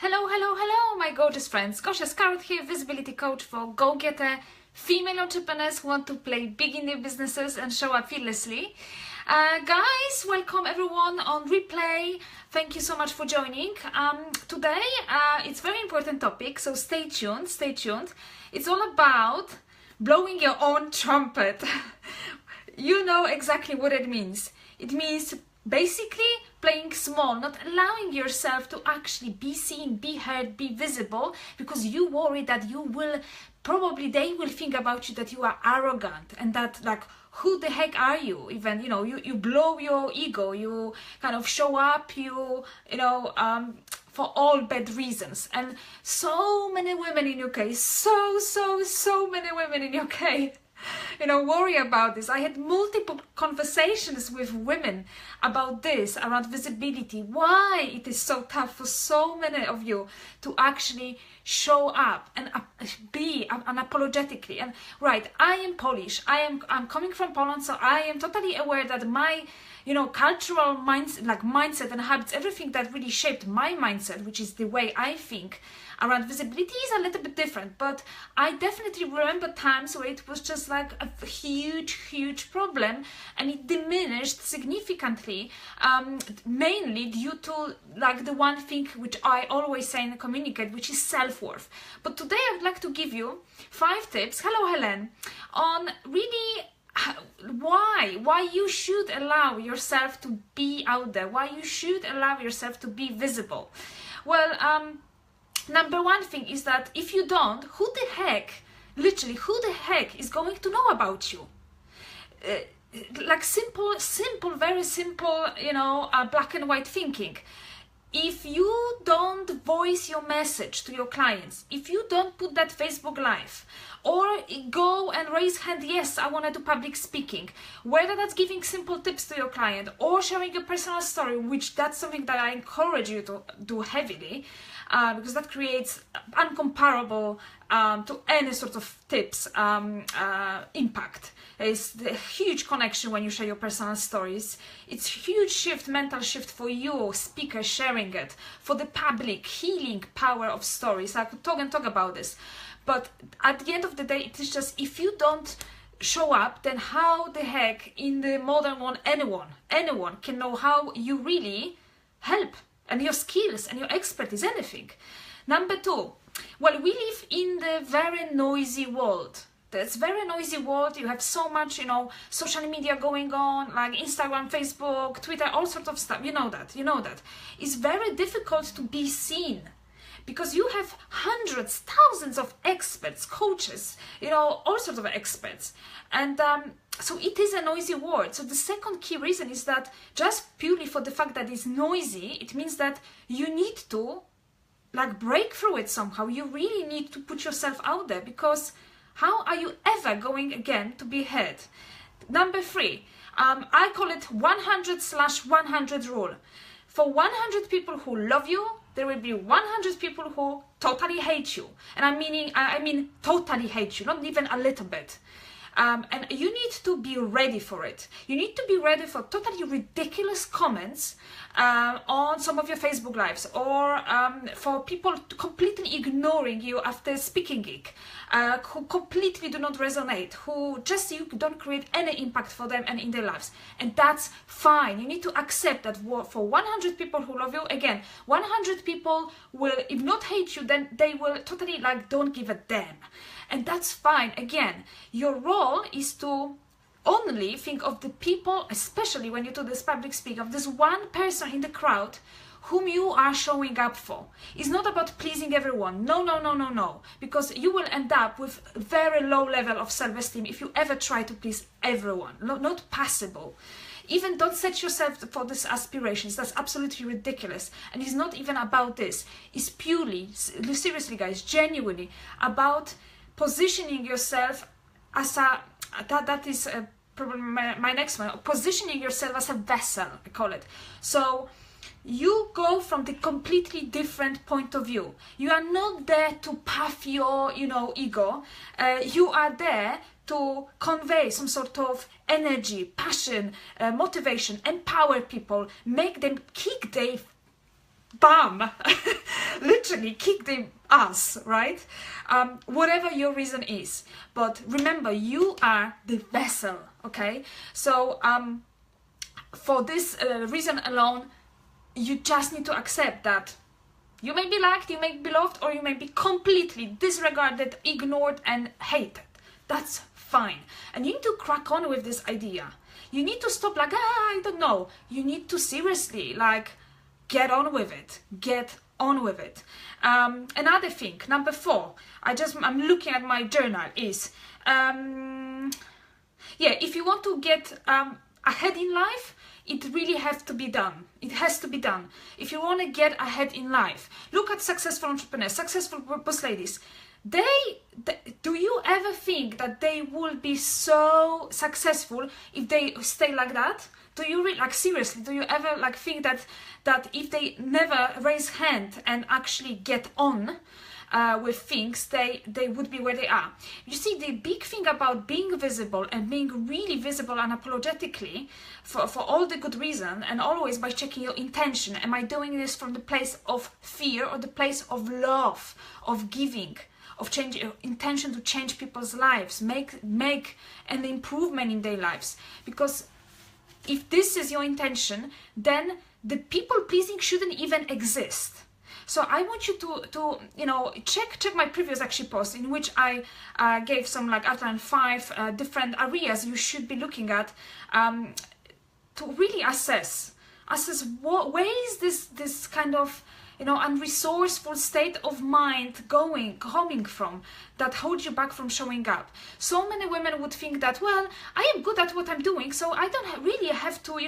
Hello, hello, hello, my gorgeous friends. Gosia Scarlett here, visibility coach for go-getter female entrepreneurs who want to play big in their businesses and show up fearlessly. Guys, welcome everyone on replay. Thank you so much for joining. Today, it's a very important topic, so stay tuned, stay tuned. It's all about blowing your own trumpet. You know exactly what it means. It means basically playing small, not allowing yourself to actually be seen, be heard, be visible, because you worry that you will, probably they will think about you that you are arrogant and that like, who the heck are you? Even, you blow your ego, you kind of show up, for all bad reasons. And so many women in UK, so many women in UK, worry about this. I had multiple conversations with women about this, around visibility, why it is so tough for so many of you to actually show up and be unapologetically. And right, I am Polish, I'm coming from Poland, so I am totally aware that my cultural mindset and habits, everything that really shaped my mindset, which is the way I think around visibility, is a little bit different. But I definitely remember times where it was just like a huge problem, and it diminished significantly, mainly due to like the one thing which I always say and communicate, which is self-worth. But today I would like to give you 5 tips, hello Helen, on really why you should allow yourself to be out there, why you should allow yourself to be visible. Well, number one thing is that if you don't, who the heck is going to know about you? Like simple, very simple, black and white thinking. If you don't voice your message to your clients, if you don't put that Facebook Live, or go and raise hand, yes, I want to do public speaking, whether that's giving simple tips to your client or sharing a personal story, which that's something that I encourage you to do heavily, because that creates uncomparable to any sort of tips impact. It's a huge connection when you share your personal stories. It's a huge shift, mental shift for you, speaker, sharing it, for the public, healing power of stories. I could talk about this. But at the end of the day, it is just, if you don't show up, then how the heck in the modern world anyone can know how you really help, and your skills and your expertise, anything. Number 2, well, we live in the very noisy world. That's very noisy world. You have so much, social media going on, like Instagram, Facebook, Twitter, all sorts of stuff. You know that. It's very difficult to be seen, because you have hundreds, thousands of experts, coaches, all sorts of experts. And so it is a noisy world. So the second key reason is that just purely for the fact that it's noisy, it means that you need to break through it somehow. You really need to put yourself out there, because how are you ever going again to be heard? Number 3, I call it 100/100 rule. For 100 people who love you, there will be 100 people who totally hate you. And I mean totally hate you, not even a little bit. And you need to be ready for it. You need to be ready for totally ridiculous comments on some of your Facebook Lives, or for people completely ignoring you after speaking gig, who completely do not resonate, who just you don't create any impact for them and in their lives. And that's fine. You need to accept that for 100 people who love you, again, 100 people will, if not hate you, then they will totally don't give a damn. And that's fine. Again, your role is to only think of the people, especially when you do this public speak, of this one person in the crowd whom you are showing up for. It's not about pleasing everyone. No. Because you will end up with a very low level of self-esteem if you ever try to please everyone. Not possible. Even don't set yourself for these aspirations. That's absolutely ridiculous. And it's not even about this. It's purely, seriously guys, genuinely about positioning yourself as that is probably my next one, positioning yourself as a vessel, I call it. So you go from the completely different point of view. You are not there to puff your ego. You are there to convey some sort of energy, passion, motivation, empower people, make them kick their bum, literally literally kick the ass, right? Whatever your reason is. But remember, you are the vessel, okay? So for this reason alone, you just need to accept that you may be liked, you may be loved, or you may be completely disregarded, ignored, and hated. That's fine. And you need to crack on with this idea. You need to stop like, I don't know. You need to seriously, like, get on with it. Get on with it. Another thing, number 4, I'm looking at my journal, is, if you want to get ahead in life, it really has to be done. It has to be done. If you want to get ahead in life, look at successful entrepreneurs, successful boss ladies. Do you ever think that they will be so successful if they stay like that? Do you really, like, seriously, do you ever like think that if they never raise hand and actually get on with things, they would be where they are? You see, the big thing about being visible and being really visible unapologetically for all the good reason, and always by checking your intention. Am I doing this from the place of fear or the place of love, of giving, of change, intention to change people's lives, make an improvement in their lives? Because if this is your intention, then the people pleasing shouldn't even exist. So I want you to check my previous actually post, in which I gave some, like, outline 5 different areas you should be looking at to really assess where is this kind of unresourceful state of mind coming from, that holds you back from showing up. So many women would think that, well, I am good at what I'm doing, so I don't really have to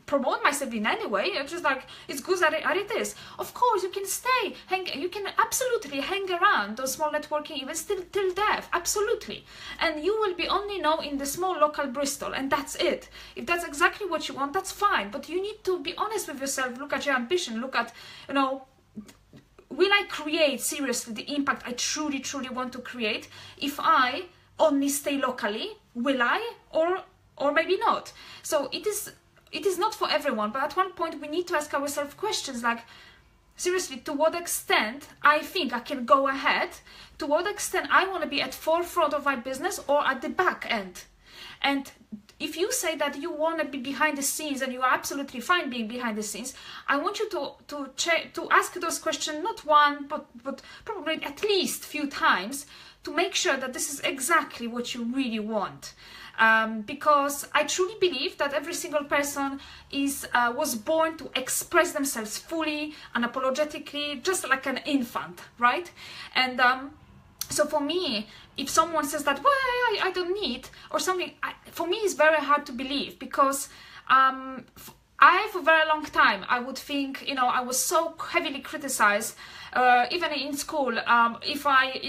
promote myself in any way. It's just like, it's good as it is. Of course, you can stay, you can absolutely hang around those small networking events till death, absolutely. And you will be only in the small local Bristol, and that's it. If that's exactly what you want, that's fine. But you need to be honest with yourself, look at your ambition, look at, will I create seriously the impact I truly, truly want to create? If I only stay locally, will I? Or maybe not. So it is not for everyone, but at one point we need to ask ourselves questions like, seriously, to what extent I think I can go ahead, to what extent I want to be at forefront of my business or at the back end. And if you say that you want to be behind the scenes and you are absolutely fine being behind the scenes, I want you to ask those questions, not one, but probably at least few times, to make sure that this is exactly what you really want. Because I truly believe that every single person was born to express themselves fully, unapologetically, just like an infant, right? And so for me, if someone says that, well, I don't need, or something, for me it's very hard to believe, because for a very long time, I would think, I was so heavily criticized, even in school, if I,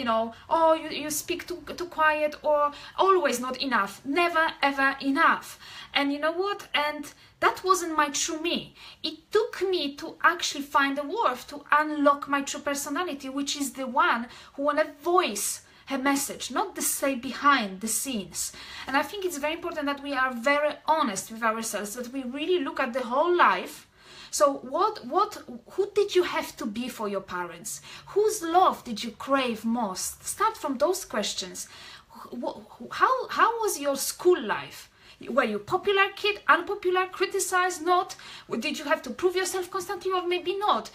you speak too quiet, or always not enough, never ever enough. And you know what? And that wasn't my true me. It took me to actually find the worth to unlock my true personality, which is the one who want to voice her message, not to stay behind the scenes. And I think it's very important that we are very honest with ourselves, that we really look at the whole life. So who did you have to be for your parents? Whose love did you crave most? Start from those questions. How was your school life? Were you popular kid, unpopular, criticized, not? Did you have to prove yourself constantly, or maybe not?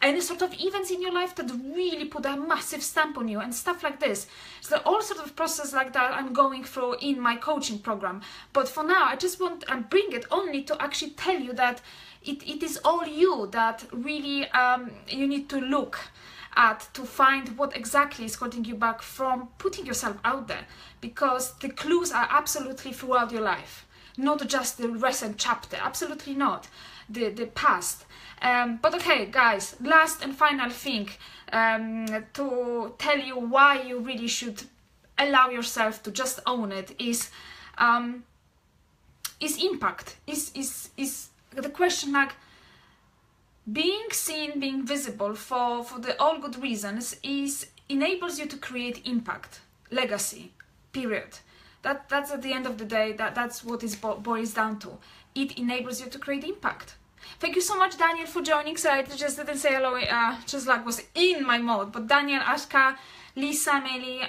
Any sort of events in your life that really put a massive stamp on you, and stuff like this. So all sort of process like that I'm going through in my coaching program. But for now, I just want to bring it only to actually tell you that it is all you that really you need to look at to find what exactly is holding you back from putting yourself out there, because the clues are absolutely throughout your life, not just the recent chapter, absolutely not the past. But okay, guys, last and final thing to tell you why you really should allow yourself to just own it is impact, is the question, like, being seen, being visible for the all good reasons enables you to create impact, legacy, period. That's at the end of the day, that's what it boils down to. It enables you to create impact. Thank you so much, Daniel, for joining. So I just didn't say hello, just like was in my mode. But Daniel, Ashka, Lisa, Meli,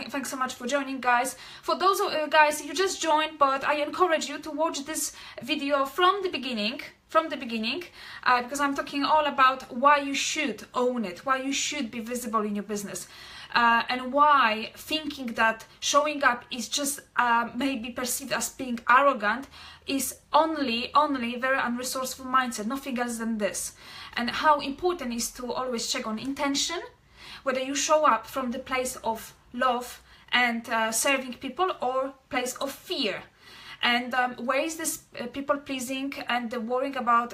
thanks so much for joining, guys. For those guys, you just joined, but I encourage you to watch this video from the beginning, because I'm talking all about why you should own it, why you should be visible in your business. And why thinking that showing up is just maybe perceived as being arrogant is only very unresourceful mindset, nothing else than this. And how important is to always check on intention, whether you show up from the place of love and serving people or place of fear. And where is this people pleasing and the worrying about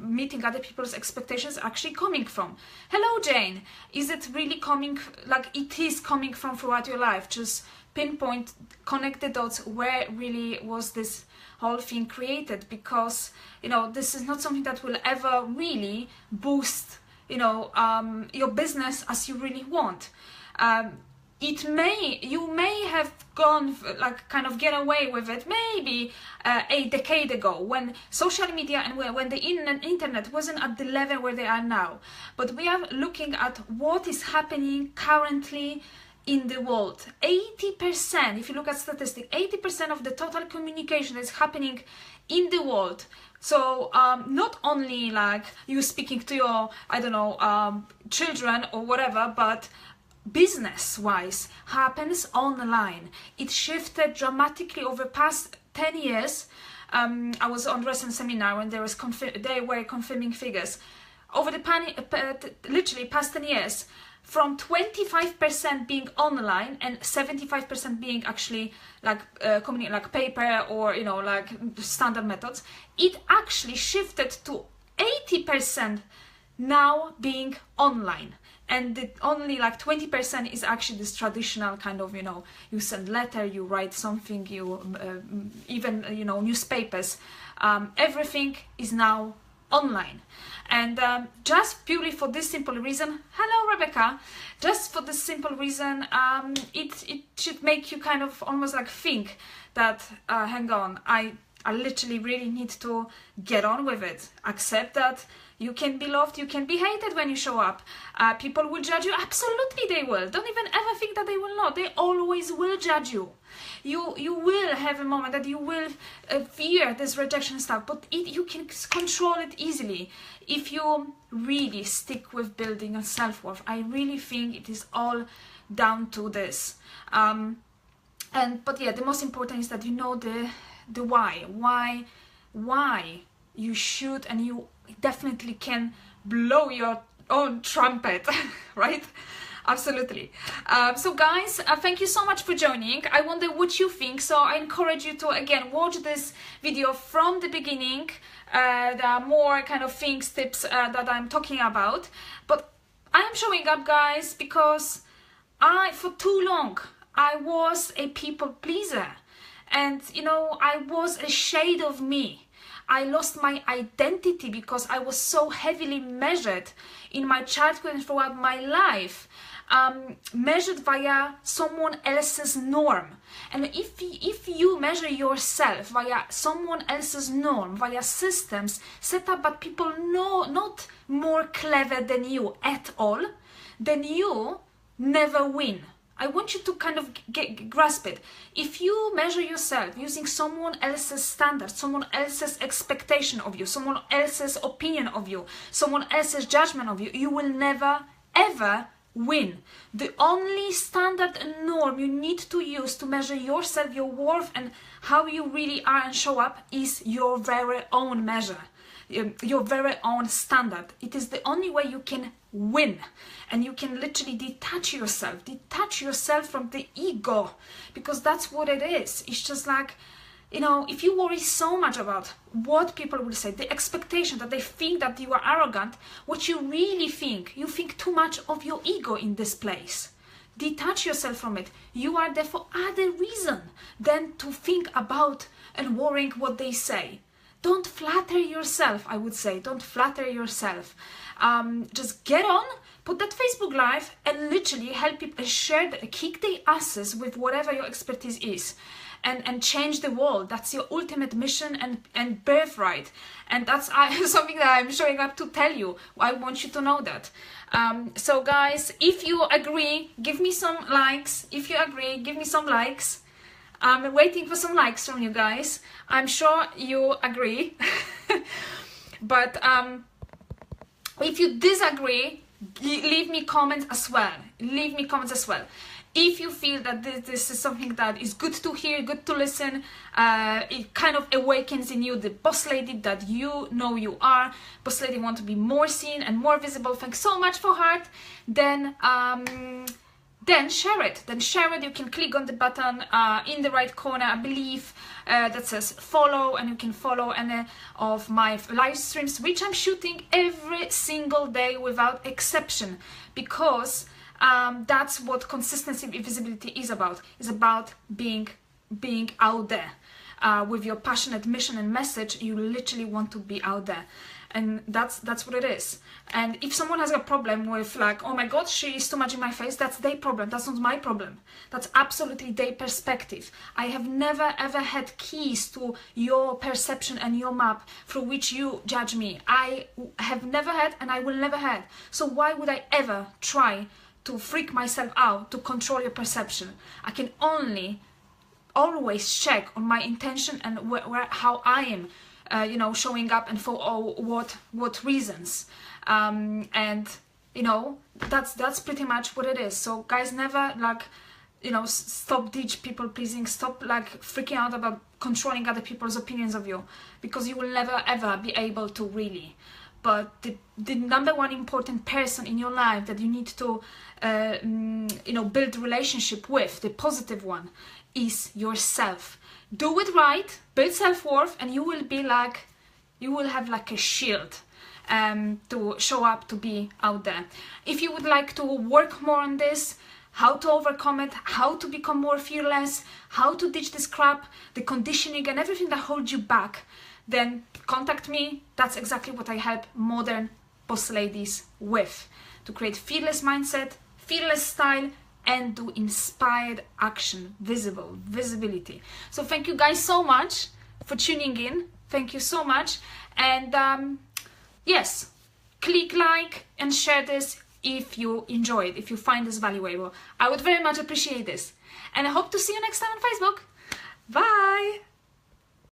meeting other people's expectations actually coming from? Hello, Jane. Is it really coming, like it is coming from throughout your life? Just pinpoint, connect the dots, where really was this whole thing created? Because, you know, this is not something that will ever really boost, you know, your business as you really want. You may have gone, like, kind of get away with it maybe a decade ago, when social media and when the internet wasn't at the level where they are now. But we are looking at what is happening currently in the world. 80%, if you look at statistics, 80% of the total communication that is happening in the world. So not only like you speaking to your, I don't know, children or whatever, but business-wise happens online. It shifted dramatically over past 10 years. I was on recent seminar when they were confirming figures. Over the literally past 10 years, from 25% being online and 75% being actually like like paper or, you know, like standard methods, it actually shifted to 80% now being online. And only like 20% is actually this traditional kind of, you know, you send letter, you write something, you even, you know, newspapers. Everything is now online. And just purely for this simple reason, hello Rebecca, just for this simple reason, it should make you kind of almost like think that, hang on, I literally really need to get on with it. Accept that you can be loved, you can be hated when you show up. People will judge you, absolutely they will. Don't even ever think that they will not. They always will judge you. You will have a moment that you will fear this rejection stuff, but you can control it easily if you really stick with building a self-worth. I really think it is all down to this. But yeah, the most important is that you know the why you should, and you definitely can blow your own trumpet, right? Absolutely. So guys, thank you so much for joining. I wonder what you think, so I encourage you to again watch this video from the beginning. There are more kind of things, tips that I'm talking about, but I'm showing up, guys, because for too long I was a people pleaser, and you know, I was a shade of me. I lost my identity because I was so heavily measured in my childhood and throughout my life, measured via someone else's norm. And if you measure yourself via someone else's norm, via systems set up by people not more clever than you at all, then you never win. I want you to kind of grasp it. If you measure yourself using someone else's standards, someone else's expectation of you, someone else's opinion of you, someone else's judgment of you, you will never, ever win. The only standard and norm you need to use to measure yourself, your worth, and how you really are and show up is your very own measure, your very own standard. It is the only way you can win, and you can literally detach yourself from the ego, because that's what it is. It's just like, you know, if you worry so much about what people will say, the expectation that they think that you are arrogant, what you really think, you think too much of your ego in this place. Detach yourself from it. You are there for other reason than to think about and worrying what they say. Don't flatter yourself, I would say. Don't flatter yourself. Just get on, put that Facebook Live, and literally help people share, kick their asses with whatever your expertise is. and change the world. That's your ultimate mission and birthright. And that's something that I'm showing up to tell you. I want you to know that. So guys, if you agree, give me some likes. If you agree, give me some likes. I'm waiting for some likes from you guys. I'm sure you agree. But if you disagree, leave me comments as well. Leave me comments as well. If you feel that this is something that is good to hear, good to listen, it kind of awakens in you the boss lady that you know you are, boss lady want to be more seen and more visible, thanks so much for heart, then share it. Then share it. You can click on the button in the right corner, I believe, that says follow, and you can follow any of my live streams, which I'm shooting every single day without exception, because that's what consistency and visibility is about. It's about being out there with your passionate mission and message. You literally want to be out there, and that's what it is. And if someone has a problem with like, oh my god, she is too much in my face, that's their problem. That's not my problem. That's absolutely their perspective. I have never ever had keys to your perception and your map through which you judge me. I have never had, and I will never have. So why would I ever try to freak myself out to control your perception? I can only always check on my intention and how I am, you know, showing up, and for what reasons. And you know, that's pretty much what it is. So guys, never like, you know, stop ditch people pleasing, stop like freaking out about controlling other people's opinions of you, because you will never ever be able to really. But the number one important person in your life that you need to you know, build relationship with, the positive one, is yourself. Do it right, build self-worth, and you will be like, you will have like a shield to show up, to be out there. If you would like to work more on this, how to overcome it, how to become more fearless, how to ditch this crap, the conditioning and everything that holds you back, then contact me. That's exactly what I help modern boss ladies with, to create fearless mindset, fearless style, and do inspired action, visibility. So thank you guys so much for tuning in. Thank you so much. And yes, click like and share this if you enjoy it, if you find this valuable. I would very much appreciate this. And I hope to see you next time on Facebook. Bye.